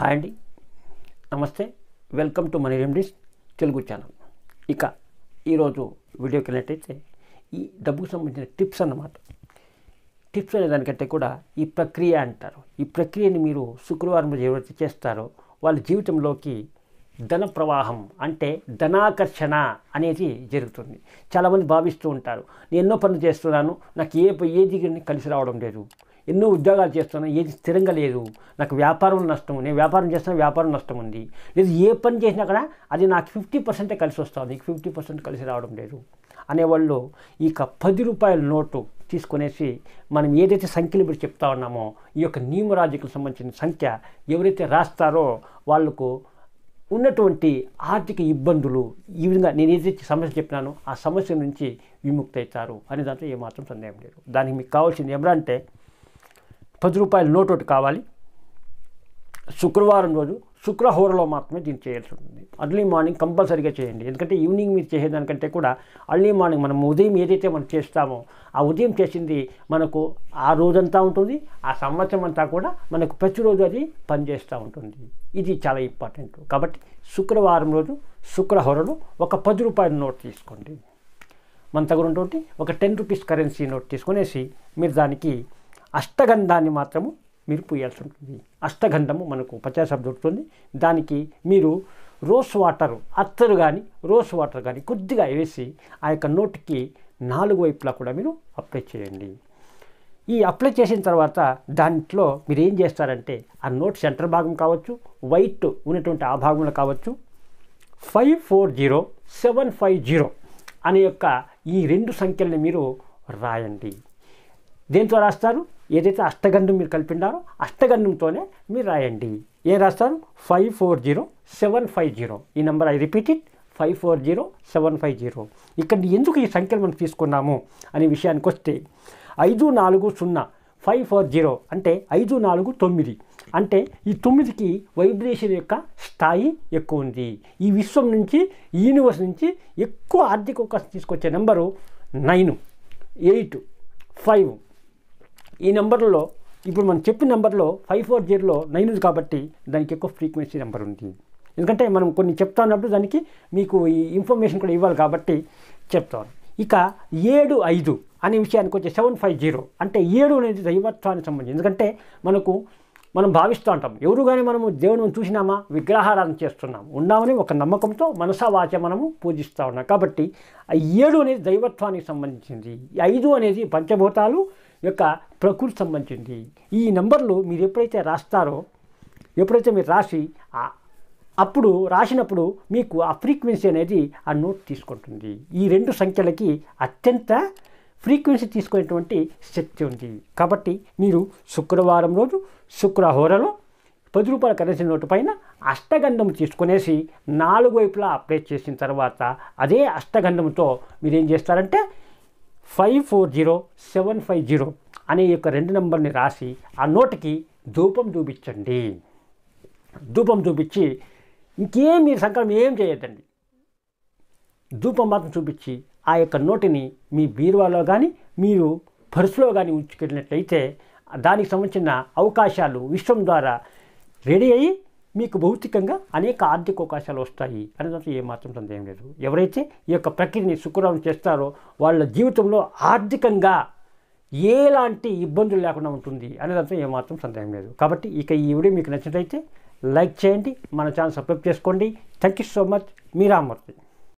Hi అండి, నమస్తే. Welcome to money remedies Telugu channel. ఇక ఈరోజు వీడియోకి వెళ్ళినట్టయితే ఈ డబ్బుకు సంబంధించిన టిప్స్ అన్నమాట. టిప్స్ అనే దానికంటే కూడా ఈ ప్రక్రియ అంటారు. ఈ ప్రక్రియని మీరు శుక్రవారం ఎవరైతే చేస్తారో వాళ్ళ జీవితంలోకి ధన ప్రవాహం అంటే ధనాకర్షణ అనేది జరుగుతుంది. చాలామంది భావిస్తూ ఉంటారు, నేను ఎన్నో పనులు చేస్తున్నాను, నాకు ఏది కలిసి రావడం లేదు, ఎన్నో ఉద్యోగాలు చేస్తున్నాను, ఏది స్థిరంగా లేదు, నాకు వ్యాపారం నష్టం, నేను వ్యాపారం చేస్తున్నా వ్యాపారం నష్టం ఉంది, లేదు ఏ పని చేసినా కూడా అది నాకు 50% కలిసి వస్తుంది, నీకు 50% కలిసి రావడం లేదు అనేవాళ్ళు ఇక 10 రూపాయల నోటు తీసుకునేసి మనం ఏదైతే సంఖ్యలు ఇప్పుడు చెప్తా ఉన్నామో ఈ యొక్క న్యూమరాజికల్ సంబంధించిన సంఖ్య ఎవరైతే రాస్తారో వాళ్ళకు ఉన్నటువంటి ఆర్థిక ఇబ్బందులు ఈ విధంగా నేను ఏదైతే సమస్య చెప్పినానో ఆ సమస్య నుంచి విముక్తి అవుతారు అనే దాంట్లో ఏమాత్రం సందేహం లేదు. దానికి మీకు కావాల్సింది ఎవరంటే 10 రూపాయల నోట్ ఒకటి కావాలి. శుక్రవారం రోజు శుక్రహోరలో మాత్రమే దీన్ని చేయాల్సి ఉంటుంది. అర్లీ మార్నింగ్ కంపల్సరీగా చేయండి. ఎందుకంటే ఈవినింగ్ మీరు చేసేదానికంటే కూడా అర్లీ మార్నింగ్ మనం ఉదయం ఏదైతే మనం చేస్తామో ఆ ఉదయం చేసింది మనకు ఆ రోజంతా ఉంటుంది, ఆ సంవత్సరం అంతా కూడా మనకు ప్రతిరోజు అది పనిచేస్తూ ఉంటుంది. ఇది చాలా ఇంపార్టెంట్. కాబట్టి శుక్రవారం రోజు శుక్రహోరలో ఒక 10 రూపాయల నోట్ తీసుకోండి. మన దగ్గర ఉన్నటువంటి ఒక 10 రూపీస్ కరెన్సీ నోట్ తీసుకునేసి మీరు దానికి అష్టగంధాన్ని మాత్రము మీరు పూయాల్సి ఉంటుంది. అష్టగంధము మనకు 50 దొరుకుతుంది. దానికి మీరు రోస్ వాటర్ అత్తరు కానీ రోస్ వాటర్ కానీ కొద్దిగా వేసి ఆ యొక్క నోట్కి 4 వైపులా కూడా మీరు అప్లై చేయండి. ఈ అప్లై చేసిన తర్వాత దాంట్లో మీరు ఏం చేస్తారంటే ఆ నోట్ సెంటర్ భాగం కావచ్చు, వైట్ ఉన్నటువంటి ఆ భాగంలో కావచ్చు 540750 అనే యొక్క ఈ 2 సంఖ్యల్ని మీరు రాయండి. దేంతో రాస్తారు? ఏదైతే అష్టగంధం మీరు కలిపిండారో అష్టగంధంతోనే మీరు రాయండి. ఏం రాస్తారు? 540750. ఈ నెంబర్ ఐ రిపీట్ ఇట్, 540750. ఇక్కడ ఎందుకు ఈ సంఖ్యలు మనం తీసుకున్నాము అనే విషయానికి వస్తే 540 540 అంటే 549 అంటే ఈ 9కి వైబ్రేషన్ యొక్క స్థాయి ఎక్కువ ఉంది. ఈ విశ్వం నుంచి ఈ యూనివర్స్ నుంచి ఎక్కువ ఆర్థిక అవకాశం తీసుకొచ్చే నెంబరు 9, 8, 5. ఈ నెంబర్లో ఇప్పుడు మనం చెప్పిన నెంబర్లో 540లో 9 ఉంది కాబట్టి దానికి ఎక్కువ ఫ్రీక్వెన్సీ నెంబర్ ఉంది. ఎందుకంటే మనం కొన్ని చెప్తా ఉన్నప్పుడు దానికి మీకు ఈ ఇన్ఫర్మేషన్ కూడా ఇవ్వాలి కాబట్టి చెప్తాను. ఇక 75 అనే విషయానికి వచ్చే 750 అంటే 7 అనేది దైవత్వానికి సంబంధించి. ఎందుకంటే మనం భావిస్తూ ఉంటాం, ఎవరు కానీ మనము దేవుని చూసినామా విగ్రహారాధన చేస్తున్నాం ఉన్నామని ఒక నమ్మకంతో మనసా వాచ మనము పూజిస్తూ ఉన్నాం. కాబట్టి ఆ 7 అనేది దైవత్వానికి సంబంధించింది. 5 అనేది పంచభూతాలు యొక్క ప్రకృతి సంబంధించింది. ఈ నెంబర్లు మీరు ఎప్పుడైతే రాస్తారో ఎప్పుడైతే మీరు అప్పుడు రాసినప్పుడు మీకు ఆ ఫ్రీక్వెన్సీ అనేది ఆ నోట్ తీసుకుంటుంది. ఈ 2 సంఖ్యలకి అత్యంత ఫ్రీక్వెన్సీ తీసుకునేటువంటి శక్తి ఉంది. కాబట్టి మీరు శుక్రవారం రోజు శుక్రహోరలో 10 రూపాయల కరెన్సీ నోటు పైన అష్టగంధం తీసుకునేసి 4 వైపులా అప్లై చేసిన తర్వాత అదే అష్టగంధంతో మీరు ఏం చేస్తారంటే 540750 అనే యొక్క 2 నెంబర్ని రాసి ఆ నోటుకి ధూపం చూపించండి. ధూపం చూపించి ఇంకేం మీరు సంకల్పం ఏం చేయొద్దండి, ధూపం మాత్రం చూపించి ఆ యొక్క నోటిని మీ బీరువాలో కానీ మీరు పర్సులో కానీ ఉంచుకెళ్ళినట్లయితే దానికి సంబంధించిన అవకాశాలు విశ్వం ద్వారా రెడీ అయ్యి మీకు భౌతికంగా అనేక ఆర్థిక అవకాశాలు వస్తాయి అనే దాంట్లో ఏమాత్రం సందేహం లేదు. ఎవరైతే ఈ యొక్క ప్రక్రియని శుక్రవారం చేస్తారో వాళ్ళ జీవితంలో ఆర్థికంగా ఎలాంటి ఇబ్బందులు లేకుండా ఉంటుంది అనే దాంట్లో ఏమాత్రం సందేహం లేదు. కాబట్టి ఇక ఈ వీడియో మీకు నచ్చినట్లయితే లైక్ చేయండి, మన ఛానల్ సబ్స్క్రైబ్ చేసుకోండి. Thank you so much. Me Rammurthy.